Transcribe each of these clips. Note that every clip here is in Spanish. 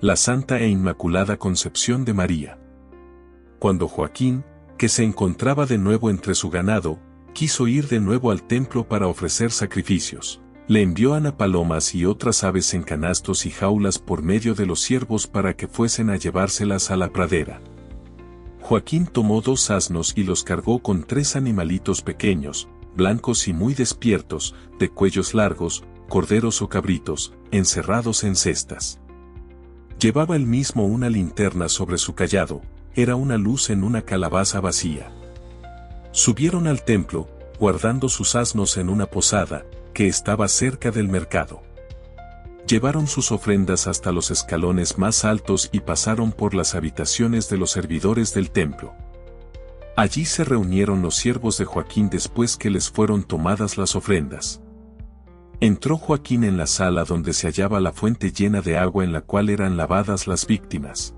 la Santa e Inmaculada Concepción de María. Cuando Joaquín, que se encontraba de nuevo entre su ganado, quiso ir de nuevo al templo para ofrecer sacrificios, le envió Ana palomas y otras aves en canastos y jaulas por medio de los siervos para que fuesen a llevárselas a la pradera. Joaquín tomó 2 asnos y los cargó con 3 animalitos pequeños, blancos y muy despiertos, de cuellos largos, corderos o cabritos, encerrados en cestas. Llevaba él mismo una linterna sobre su cayado, era una luz en una calabaza vacía. Subieron al templo, guardando sus asnos en una posada, que estaba cerca del mercado. Llevaron sus ofrendas hasta los escalones más altos y pasaron por las habitaciones de los servidores del templo. Allí se reunieron los siervos de Joaquín después que les fueron tomadas las ofrendas. Entró Joaquín en la sala donde se hallaba la fuente llena de agua en la cual eran lavadas las víctimas.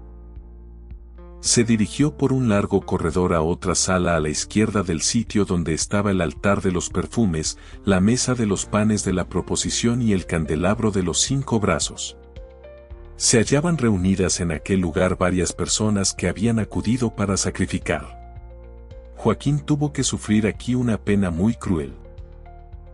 Se dirigió por un largo corredor a otra sala a la izquierda del sitio donde estaba el altar de los perfumes, la mesa de los panes de la proposición y el candelabro de los 5 brazos. Se hallaban reunidas en aquel lugar varias personas que habían acudido para sacrificar. Joaquín tuvo que sufrir aquí una pena muy cruel.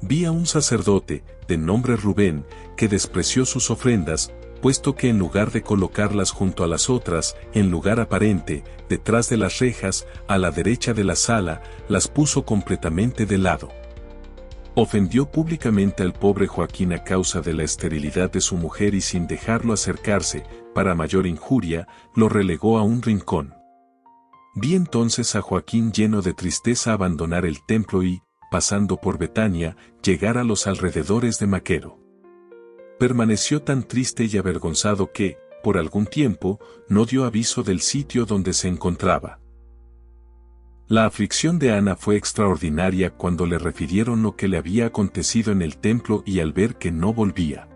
Vi a un sacerdote, de nombre Rubén, que despreció sus ofrendas, puesto que en lugar de colocarlas junto a las otras, en lugar aparente, detrás de las rejas, a la derecha de la sala, las puso completamente de lado. Ofendió públicamente al pobre Joaquín a causa de la esterilidad de su mujer y sin dejarlo acercarse, para mayor injuria, lo relegó a un rincón. Vi entonces a Joaquín lleno de tristeza abandonar el templo y, pasando por Betania, llegar a los alrededores de Maquero. Permaneció tan triste y avergonzado que, por algún tiempo, no dio aviso del sitio donde se encontraba. La aflicción de Ana fue extraordinaria cuando le refirieron lo que le había acontecido en el templo y al ver que no volvía.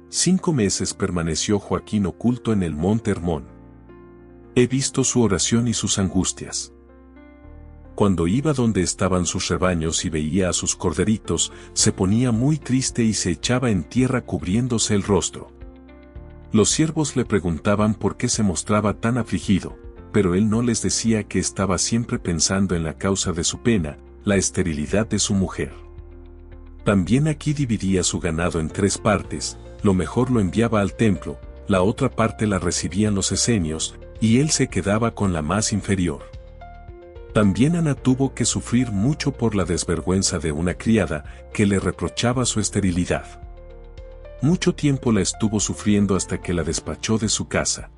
5 meses permaneció Joaquín oculto en el monte Hermón. He visto su oración y sus angustias. Cuando iba donde estaban sus rebaños y veía a sus corderitos, se ponía muy triste y se echaba en tierra cubriéndose el rostro. Los siervos le preguntaban por qué se mostraba tan afligido, pero él no les decía que estaba siempre pensando en la causa de su pena, la esterilidad de su mujer. También aquí dividía su ganado en 3 partes, lo mejor lo enviaba al templo, la otra parte la recibían los esenios, y él se quedaba con la más inferior. También Ana tuvo que sufrir mucho por la desvergüenza de una criada que le reprochaba su esterilidad. Mucho tiempo la estuvo sufriendo hasta que la despachó de su casa.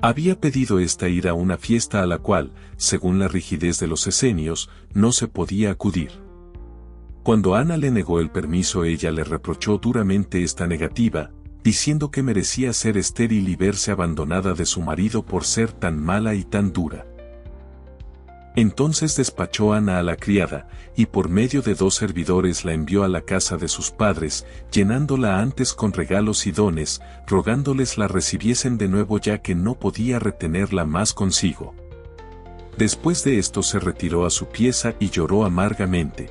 Había pedido esta ir a una fiesta a la cual, según la rigidez de los esenios, no se podía acudir. Cuando Ana le negó el permiso, ella le reprochó duramente esta negativa, diciendo que merecía ser estéril y verse abandonada de su marido por ser tan mala y tan dura. Entonces despachó Ana a la criada, y por medio de 2 servidores la envió a la casa de sus padres, llenándola antes con regalos y dones, rogándoles la recibiesen de nuevo ya que no podía retenerla más consigo. Después de esto se retiró a su pieza y lloró amargamente.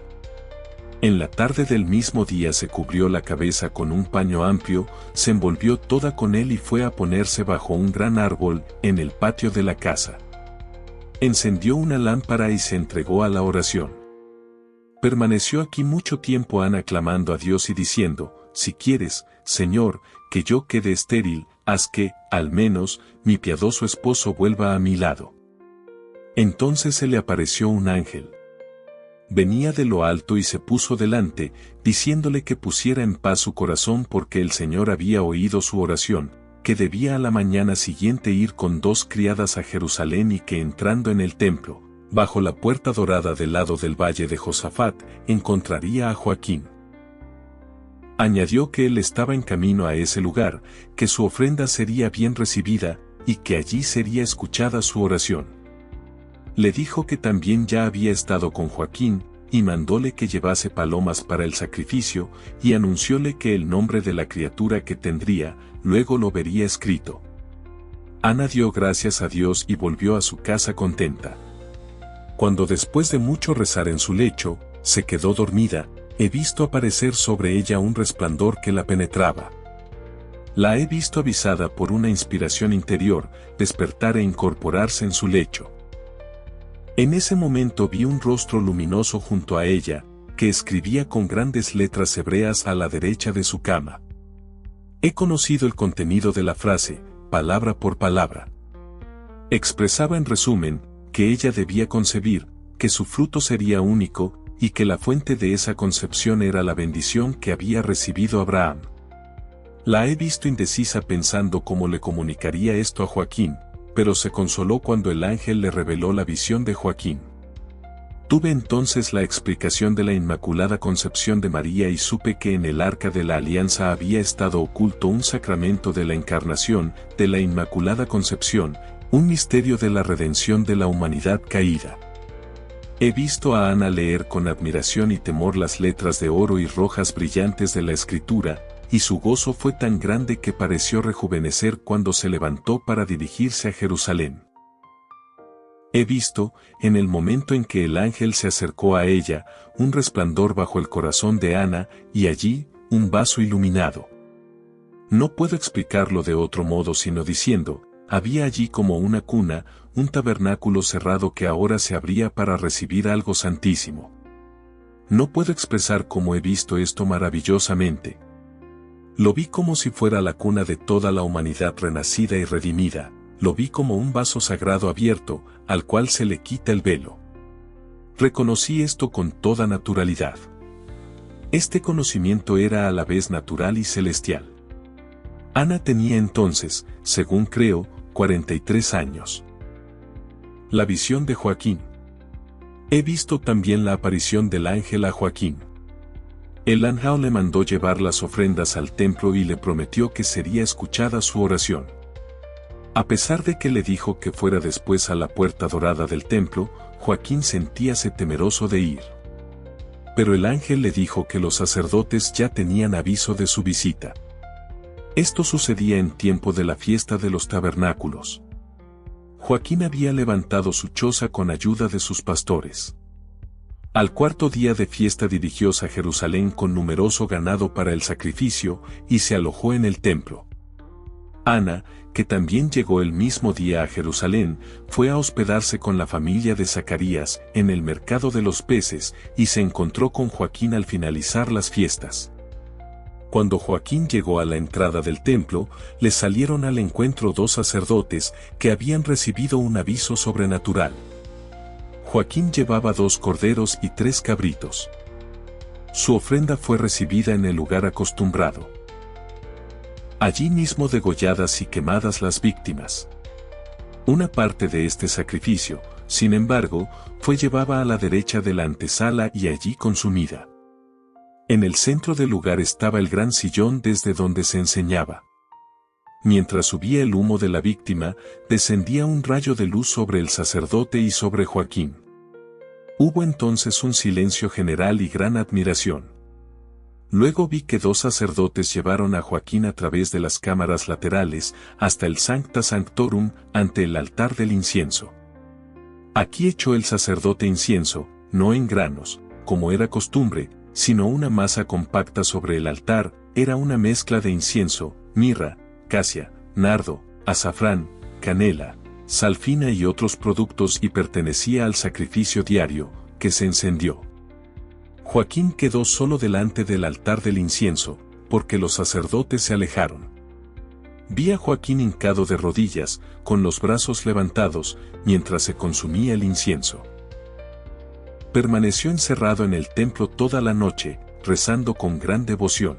En la tarde del mismo día se cubrió la cabeza con un paño amplio, se envolvió toda con él y fue a ponerse bajo un gran árbol, en el patio de la casa. Encendió una lámpara y se entregó a la oración. Permaneció aquí mucho tiempo Ana clamando a Dios y diciendo, si quieres, Señor, que yo quede estéril, haz que, al menos, mi piadoso esposo vuelva a mi lado. Entonces se le apareció un ángel. Venía de lo alto y se puso delante, diciéndole que pusiera en paz su corazón porque el Señor había oído su oración, que debía a la mañana siguiente ir con 2 criadas a Jerusalén y que entrando en el templo, bajo la puerta dorada del lado del valle de Josafat, encontraría a Joaquín. Añadió que él estaba en camino a ese lugar, que su ofrenda sería bien recibida, y que allí sería escuchada su oración. Le dijo que también ya había estado con Joaquín, y mandóle que llevase palomas para el sacrificio, y anuncióle que el nombre de la criatura que tendría, luego lo vería escrito. Ana dio gracias a Dios y volvió a su casa contenta. Cuando después de mucho rezar en su lecho, se quedó dormida, he visto aparecer sobre ella un resplandor que la penetraba. La he visto avisada por una inspiración interior, despertar e incorporarse en su lecho. En ese momento vi un rostro luminoso junto a ella, que escribía con grandes letras hebreas a la derecha de su cama. He conocido el contenido de la frase, palabra por palabra. Expresaba en resumen, que ella debía concebir, que su fruto sería único, y que la fuente de esa concepción era la bendición que había recibido Abraham. La he visto indecisa pensando cómo le comunicaría esto a Joaquín, pero se consoló cuando el ángel le reveló la visión de Joaquín. Tuve entonces la explicación de la Inmaculada Concepción de María y supe que en el Arca de la Alianza había estado oculto un sacramento de la Encarnación, de la Inmaculada Concepción, un misterio de la redención de la humanidad caída. He visto a Ana leer con admiración y temor las letras de oro y rojas brillantes de la Escritura, y su gozo fue tan grande que pareció rejuvenecer cuando se levantó para dirigirse a Jerusalén. He visto, en el momento en que el ángel se acercó a ella, un resplandor bajo el corazón de Ana, y allí, un vaso iluminado. No puedo explicarlo de otro modo sino diciendo, había allí como una cuna, un tabernáculo cerrado que ahora se abría para recibir algo santísimo. No puedo expresar cómo he visto esto maravillosamente. Lo vi como si fuera la cuna de toda la humanidad renacida y redimida, lo vi como un vaso sagrado abierto, al cual se le quita el velo. Reconocí esto con toda naturalidad. Este conocimiento era a la vez natural y celestial. Ana tenía entonces, según creo, 43 años. La visión de Joaquín. He visto también la aparición del ángel a Joaquín. El ángel le mandó llevar las ofrendas al templo y le prometió que sería escuchada su oración. A pesar de que le dijo que fuera después a la puerta dorada del templo, Joaquín sentíase temeroso de ir. Pero el ángel le dijo que los sacerdotes ya tenían aviso de su visita. Esto sucedía en tiempo de la fiesta de los tabernáculos. Joaquín había levantado su choza con ayuda de sus pastores. Al cuarto día de fiesta dirigióse a Jerusalén con numeroso ganado para el sacrificio, y se alojó en el templo. Ana, que también llegó el mismo día a Jerusalén, fue a hospedarse con la familia de Zacarías, en el mercado de los peces, y se encontró con Joaquín al finalizar las fiestas. Cuando Joaquín llegó a la entrada del templo, le salieron al encuentro dos sacerdotes, que habían recibido un aviso sobrenatural. Joaquín llevaba 2 corderos y 3 cabritos. Su ofrenda fue recibida en el lugar acostumbrado. Allí mismo degolladas y quemadas las víctimas. Una parte de este sacrificio, sin embargo, fue llevada a la derecha de la antesala y allí consumida. En el centro del lugar estaba el gran sillón desde donde se enseñaba. Mientras subía el humo de la víctima, descendía un rayo de luz sobre el sacerdote y sobre Joaquín. Hubo entonces un silencio general y gran admiración. Luego vi que 2 sacerdotes llevaron a Joaquín a través de las cámaras laterales hasta el Sancta Sanctorum, ante el altar del incienso. Aquí echó el sacerdote incienso, no en granos, como era costumbre, sino una masa compacta sobre el altar. Era una mezcla de incienso, mirra, casia, nardo, azafrán, canela, sal fina y otros productos, y pertenecía al sacrificio diario, que se encendió. Joaquín quedó solo delante del altar del incienso, porque los sacerdotes se alejaron. Vi a Joaquín hincado de rodillas, con los brazos levantados, mientras se consumía el incienso. Permaneció encerrado en el templo toda la noche, rezando con gran devoción.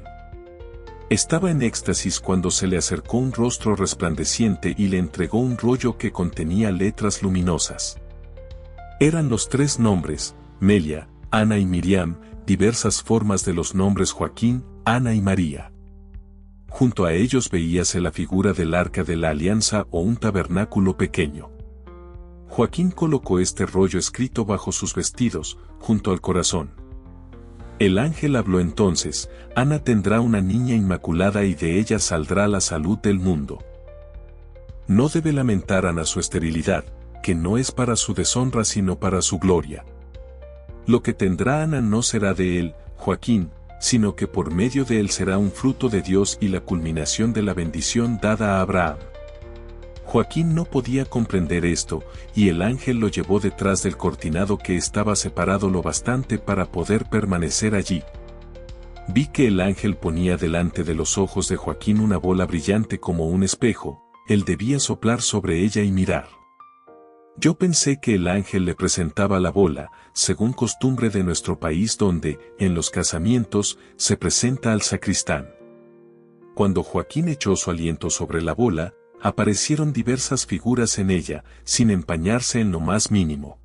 Estaba en éxtasis cuando se le acercó un rostro resplandeciente y le entregó un rollo que contenía letras luminosas. Eran los 3 nombres, Melia, Ana y Miriam, diversas formas de los nombres Joaquín, Ana y María. Junto a ellos veíase la figura del Arca de la Alianza o un tabernáculo pequeño. Joaquín colocó este rollo escrito bajo sus vestidos, junto al corazón. El ángel habló entonces: Ana tendrá una niña inmaculada y de ella saldrá la salud del mundo. No debe lamentar Ana su esterilidad, que no es para su deshonra sino para su gloria. Lo que tendrá Ana no será de él, Joaquín, sino que por medio de él será un fruto de Dios y la culminación de la bendición dada a Abraham. Joaquín no podía comprender esto, y el ángel lo llevó detrás del cortinado que estaba separado lo bastante para poder permanecer allí. Vi que el ángel ponía delante de los ojos de Joaquín una bola brillante como un espejo, él debía soplar sobre ella y mirar. Yo pensé que el ángel le presentaba la bola, según costumbre de nuestro país donde, en los casamientos, se presenta al sacristán. Cuando Joaquín echó su aliento sobre la bola, aparecieron diversas figuras en ella, sin empañarse en lo más mínimo.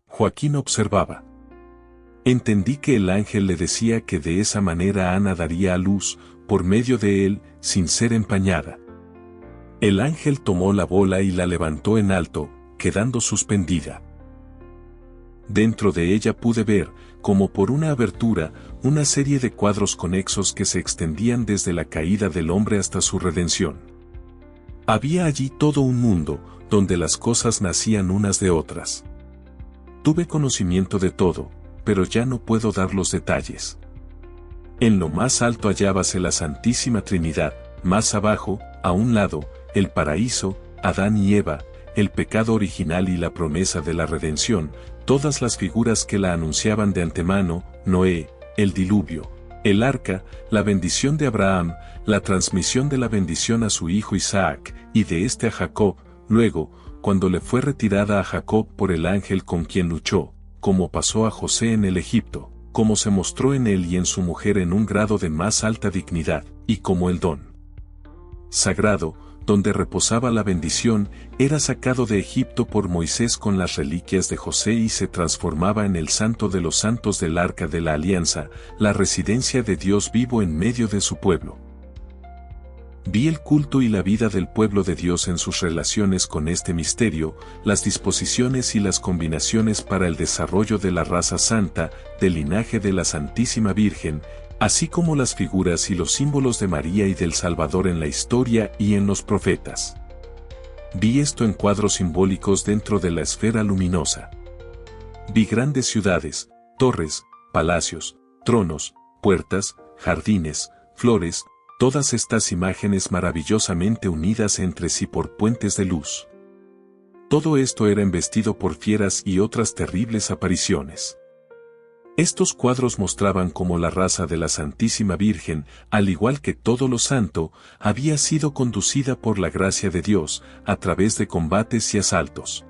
Joaquín observaba. Entendí que el ángel le decía que de esa manera Ana daría a luz, por medio de él, sin ser empañada. El ángel tomó la bola y la levantó en alto, quedando suspendida. Dentro de ella pude ver, como por una abertura, una serie de cuadros conexos que se extendían desde la caída del hombre hasta su redención. Había allí todo un mundo, donde las cosas nacían unas de otras. Tuve conocimiento de todo, pero ya no puedo dar los detalles. En lo más alto hallábase la Santísima Trinidad, más abajo, a un lado, el paraíso, Adán y Eva, el pecado original y la promesa de la redención, todas las figuras que la anunciaban de antemano, Noé, el diluvio, el arca, la bendición de Abraham, la transmisión de la bendición a su hijo Isaac, y de este a Jacob, luego, cuando le fue retirada a Jacob por el ángel con quien luchó, como pasó a José en el Egipto, como se mostró en él y en su mujer en un grado de más alta dignidad, y como el don sagrado, donde reposaba la bendición, era sacado de Egipto por Moisés con las reliquias de José y se transformaba en el santo de los santos del arca de la alianza, la residencia de Dios vivo en medio de su pueblo. Vi el culto y la vida del pueblo de Dios en sus relaciones con este misterio, las disposiciones y las combinaciones para el desarrollo de la raza santa, del linaje de la Santísima Virgen, así como las figuras y los símbolos de María y del Salvador en la historia y en los profetas. Vi esto en cuadros simbólicos dentro de la esfera luminosa. Vi grandes ciudades, torres, palacios, tronos, puertas, jardines, flores, todas estas imágenes maravillosamente unidas entre sí por puentes de luz. Todo esto era embestido por fieras y otras terribles apariciones. Estos cuadros mostraban cómo la raza de la Santísima Virgen, al igual que todo lo santo, había sido conducida por la gracia de Dios, a través de combates y asaltos.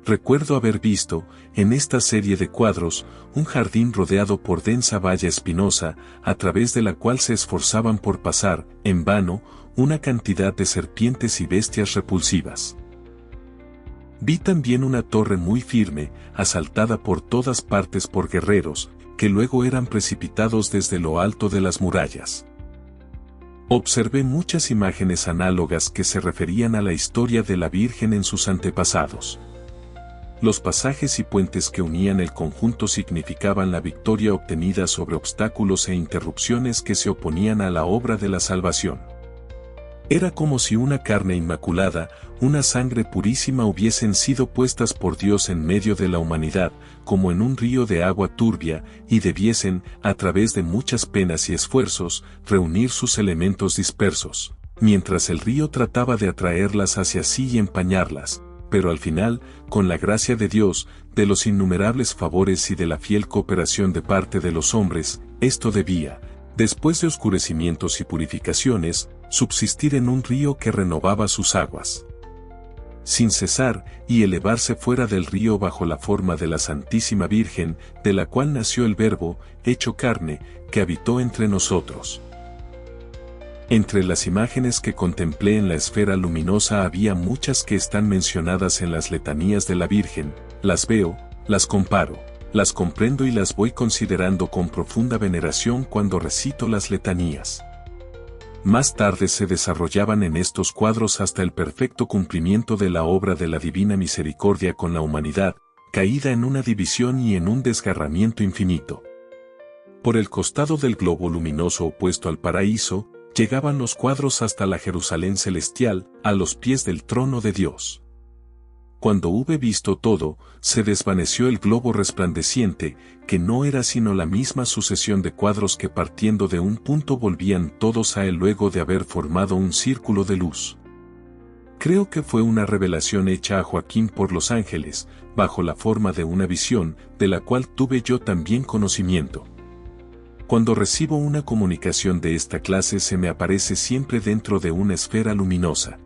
Recuerdo haber visto, en esta serie de cuadros, un jardín rodeado por densa valla espinosa, a través de la cual se esforzaban por pasar, en vano, una cantidad de serpientes y bestias repulsivas. Vi también una torre muy firme, asaltada por todas partes por guerreros, que luego eran precipitados desde lo alto de las murallas. Observé muchas imágenes análogas que se referían a la historia de la Virgen en sus antepasados. Los pasajes y puentes que unían el conjunto significaban la victoria obtenida sobre obstáculos e interrupciones que se oponían a la obra de la salvación. Era como si una carne inmaculada, una sangre purísima hubiesen sido puestas por Dios en medio de la humanidad, como en un río de agua turbia, y debiesen, a través de muchas penas y esfuerzos, reunir sus elementos dispersos, mientras el río trataba de atraerlas hacia sí y empañarlas, pero al final, con la gracia de Dios, de los innumerables favores y de la fiel cooperación de parte de los hombres, esto debía, después de oscurecimientos y purificaciones, subsistir en un río que renovaba sus aguas sin cesar, y elevarse fuera del río bajo la forma de la Santísima Virgen, de la cual nació el Verbo, hecho carne, que habitó entre nosotros. Entre las imágenes que contemplé en la esfera luminosa había muchas que están mencionadas en las letanías de la Virgen, las veo, las comparo, las comprendo y las voy considerando con profunda veneración cuando recito las letanías. Más tarde se desarrollaban en estos cuadros hasta el perfecto cumplimiento de la obra de la divina misericordia con la humanidad, caída en una división y en un desgarramiento infinito. Por el costado del globo luminoso opuesto al paraíso, llegaban los cuadros hasta la Jerusalén celestial, a los pies del trono de Dios. Cuando hube visto todo, se desvaneció el globo resplandeciente, que no era sino la misma sucesión de cuadros que partiendo de un punto volvían todos a él luego de haber formado un círculo de luz. Creo que fue una revelación hecha a Joaquín por los ángeles, bajo la forma de una visión, de la cual tuve yo también conocimiento. Cuando recibo una comunicación de esta clase se me aparece siempre dentro de una esfera luminosa.